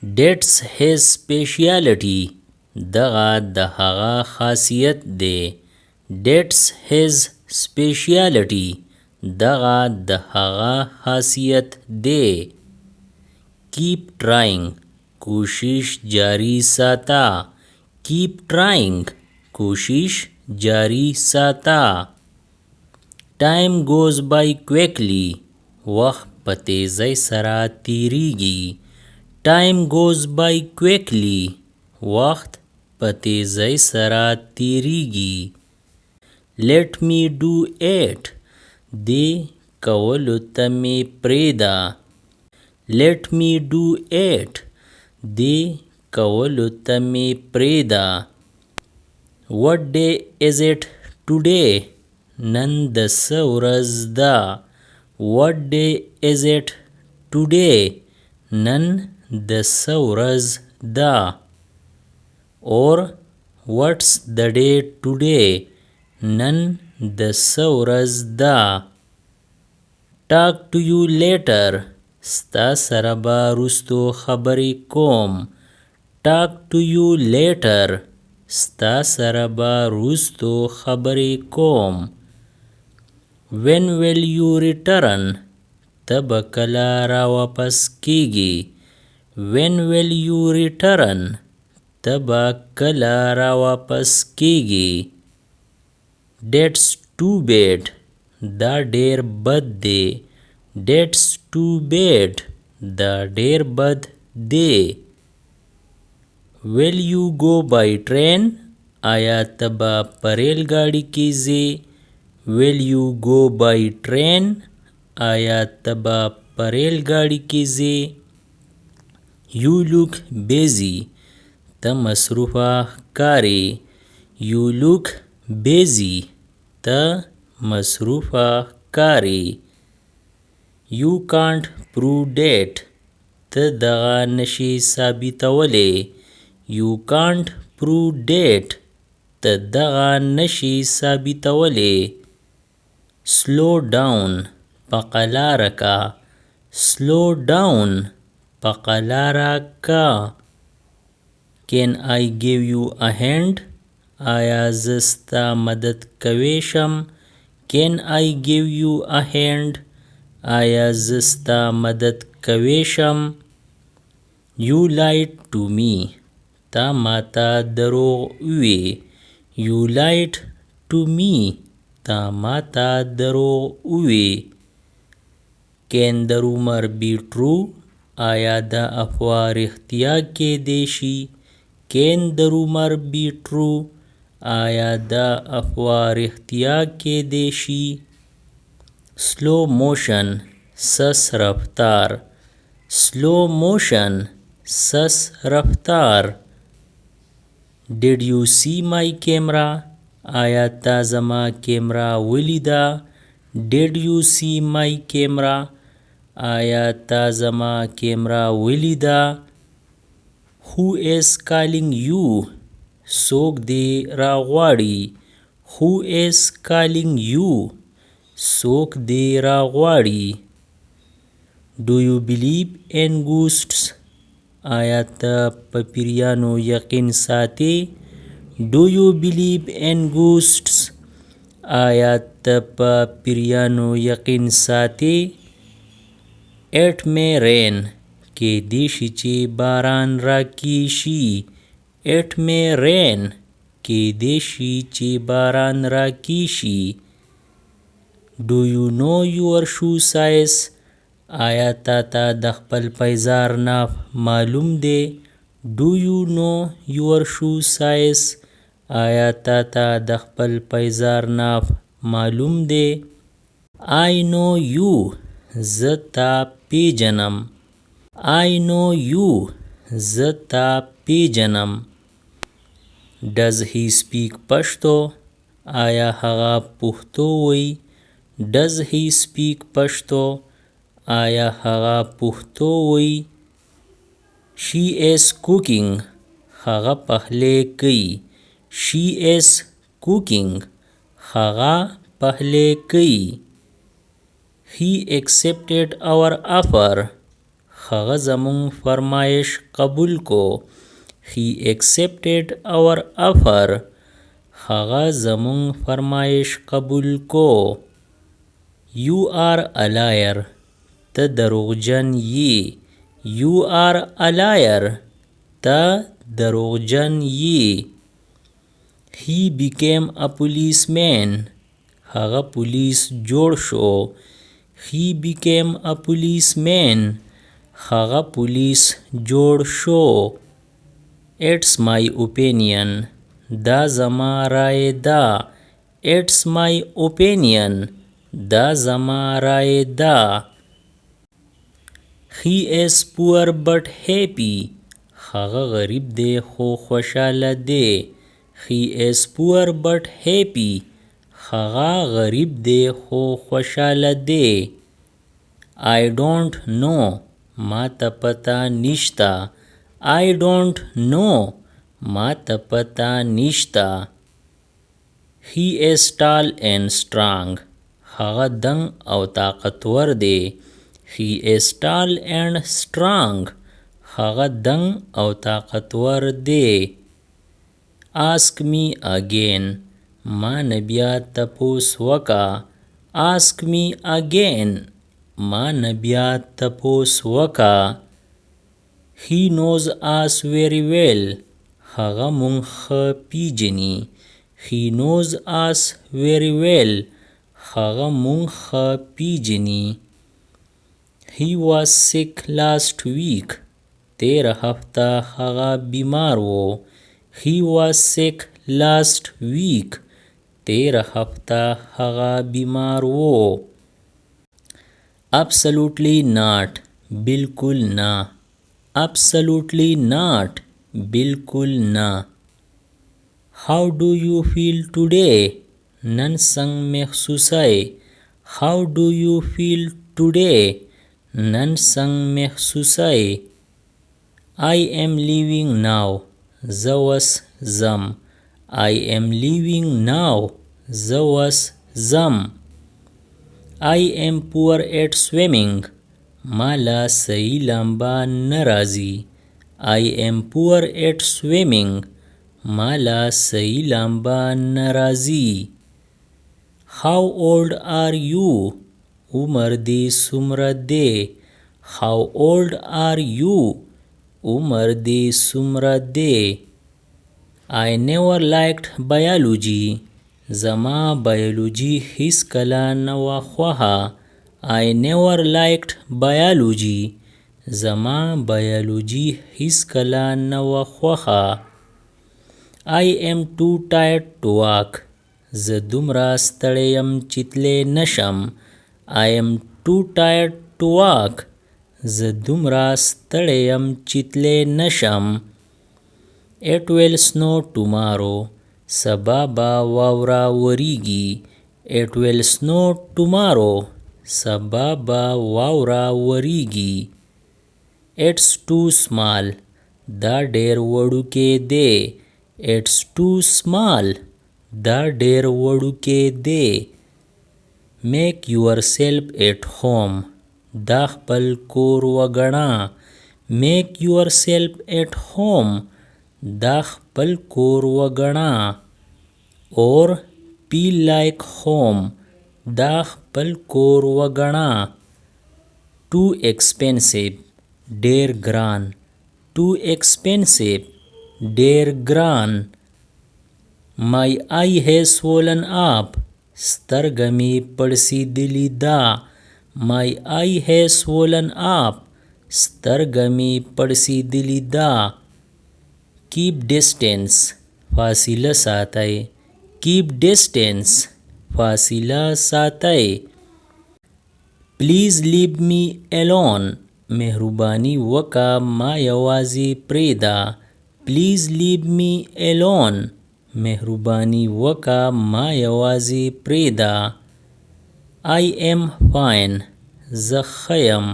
That's his specialty. دغه د هغه خاصیت دی. That's his specialty. دغه د هغه خاصیت دی. Keep trying. کوشش جاری ساته. Keep trying. کوشش جاری ساته. Time goes by quickly. وخت په تیزۍ سره تیریږي. Time goes by quickly. وخت په تیزۍ سره تیریږي. Let me do it. دې کولو ته مې پرېږده. Let me do it. دې کولو ته مې پرېږده. What day is it today? نن د څه ورځ ده. What day is it today? نن د څه ورځ ده. Or what's the day today? نن د څه ورځ ده. Talk to you later. ستا سره به وروستو خبرې کوم. Talk to you later. ستا سره به وروستو خبرې کوم. When will you return? ته به کله را واپس کیږي. When will you return? ته به کله را واپس کیږي. That's too bad. دا ډیر بد دی. That's too bad. دا ډیر بد دی. Will you go by train? آیا ته به په ریل ګاډي کې ځې. Will you go by train? آیا ته به په ریل ګاډي کې ځې. You look busy. ته مصروفه ښکارې. You look busy. ته مصروفه ښکارې. You can't prove that. ته دغه نشي ثابتولی. You can't prove that. ته دغه نشي ثابتولی. Slow down. په قلاره کا. Slow down. په قلاره کا. Can I give you a hand? آیا زه ستا مدد کولی شم. Can I give you a hand? آیا زه ستا مدد کولی شم. You lied to me. تا ماته دروغ ووی. You lied to me. تا ماته دروغ ووی. Can the rumor be true? آیا دا افواه رښتیا کیدی شي. Can the rumor be true? آیا دا افواه رښتیا کیدی شي. Slow motion. سس رفتار. Slow motion. سس رفتار. Did you see my camera? آیا تا زما کیمرا ولیده. Did you see my camera? آیا تا زما کیمرا ولیده. Who is calling you? څوک دې راغواړي. Who is calling you? څوک دې راغواړي. Do you believe in ghosts? آیا ته په پیریانو یقین ساتې. Do you believe in ghosts? آیا ته په پیریانو یقین ساتې. It may rain. کیدی شي چې باران راکیشي. It may rain. کیدی شي چې باران راکیشي. Do you know your shoe size? آیا تا ته د خپل پیزار ناپ معلوم دی. Do you know your shoe size? آیا تا ته د خپل پیزار ناپ معلوم دی. I know you. زه تا پیژنم. I know you. زه تا پیژنم. Does he speak Pashto? آیا هغه پښتو وایي. Does he speak Pashto? آیا هغه پښتو وایي. She is cooking. هغه پخلی کوي. She is cooking. هغه پخلی کوي. He accepted our offer. هغه زمون فرمایش قبول کو. He accepted our offer. هغه زمون فرمایش قبول کو. You are a liar. ته دروغجن یی. You are a liar. ته دروغجن یی. He became a policeman. هغه پولیس جوړ شو. He became a policeman. هغه پولیس جوړ شو. It's my opinion. دا زما رای ده. It's my opinion. دا زما رای ده. He is poor but happy. هغه غریب دی خو خوشاله دی. He is poor but happy. هغه غریب دی خو خوشاله دی. I don't know. ما ته پتا نشتا. I don't know. ما ته پتا نشتا. He is tall and strong. هغه دنګ او طاقتور دی. He is tall and strong. هغه دنګ او طاقتور دی. Ask me again. ما نبیا تپوس وکا. Ask me again. ما نبیا تپوس وکا. He knows us very well. هغه مونږ ښه پیژني. He knows us very well. هغه مونږ ښه پیژني. He was sick last week. تیر هفته هغه بیمار و. He was sick last week. تیر هفته هغه بیمار و. Absolutely not. بالکل نه. Absolutely not. بالکل نه. How do you feel today? نن څنګه محسوسه؟ How do you feel today? نن څنګه محسوسه؟ I am leaving now. زه اوس ځم. I am leaving now. زه اوس ځم. I am poor at swimming. ما لا صحیح لامبا نه راځي. I am poor at swimming. ما لا صحیح لامبا نه راځي. How old are you? عمر دې څومره دی؟ How old are you? عمر دې څومره دی؟ I never liked biology. زما بیولوژي هیڅ کله نه وه خوښه. I never liked biology. زما بیولوژي هیڅ کله نه وه خوښه. I am too tired to walk. زه دومره ستړی یم چې تلی نشم. I am too tired to walk. زه دومره ستړی یم چې تلی نشم. It will snow tomorrow. سبا به واوره وریږي. It will snow tomorrow. سبا به واوره وریږي. It's too small. دا ډیر وړوکی دی. It's too small. دا ډیر وړوکی دی. Make yourself at home. دا خپل کور وګڼه. Make yourself at home. دا خپل کور وګڼه. Or feel like home. دا خپل کور وګڼه. Too expensive. ډیر ګران. Too expensive. ډیر ګران. My eye has swollen up. سترګه مې پړسېدلې ده. My eye has swollen up. سترګه مې پړسېدلې ده. Keep distance. فاصله ساتئ. Keep distance. فاصله ساتئ. Please leave me alone. مهرباني وکه ما یوازې پرېږده. Please leave me alone. مهرباني وکه ما یوازې پرېږده. I am fine. زه ښه یم.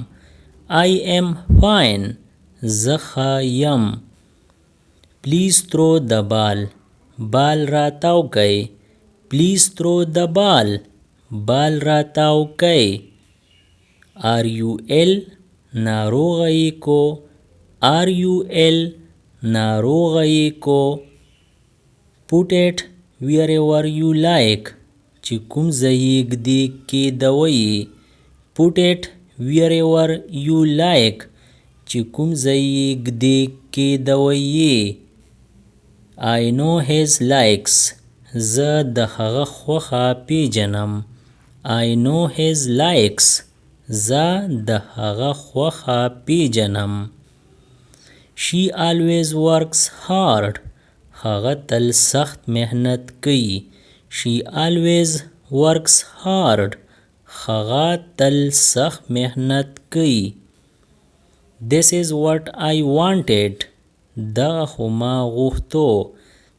I am fine. زه ښه یم. Please throw the ball. بال راتاو کئ. Please throw the ball. بال راتاو کئ. Are you ill? ناروغی کو. RUL ناروغی کو. Put it wherever you like چې کوم ځای ږدي کېدوئ. Put it wherever you like چې کوم ځای ږدي کېدوئ. I know his likes زه د هغه خوښه پیژنم. I know his likes زه د هغه خوښه پیژنم. She always works hard هغه تل سخت محنت کوي. She always works hard هغه تل سخت محنت کوي. This is what I wanted دغه خو ما غوښتو.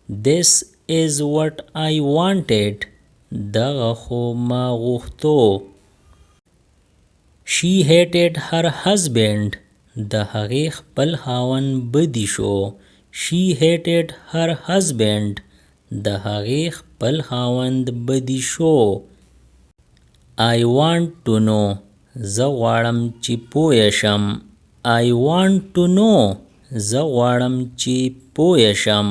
This is what I wanted دغه خو ما غوښتو. She hated her husband د هغې خپل خاوند بدي شو. She hated her husband د هغې خپل خاوند بدي شو. I want to know زه غواړم چې پوه شم. I want to know زه غواړم چې پوه شم.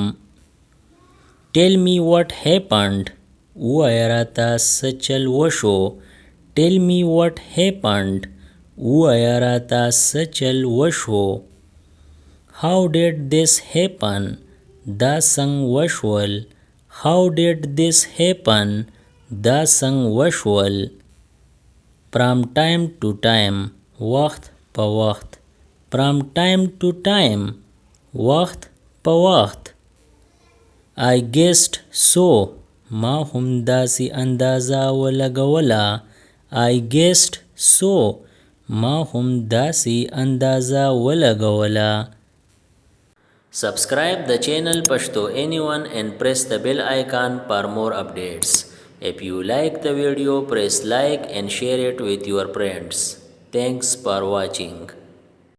Tell me what happened ووایه راته څه چل وشو. Tell me what happened ووایه راته څه چل وشو. How did this happen دا څنګه وشول. How did this happen دا څنګه وشول. From time to time وخت په وخت. From time to time وخت په وخت. I guessed so ما هم داسې اندازه ولګوله. I guessed so ما هم داسې اندازه ولګوله. Subscribe the channel Pashto Anyone and press the bell icon for more updates. If you like the video, press like and share it with your friends. Thanks for watching.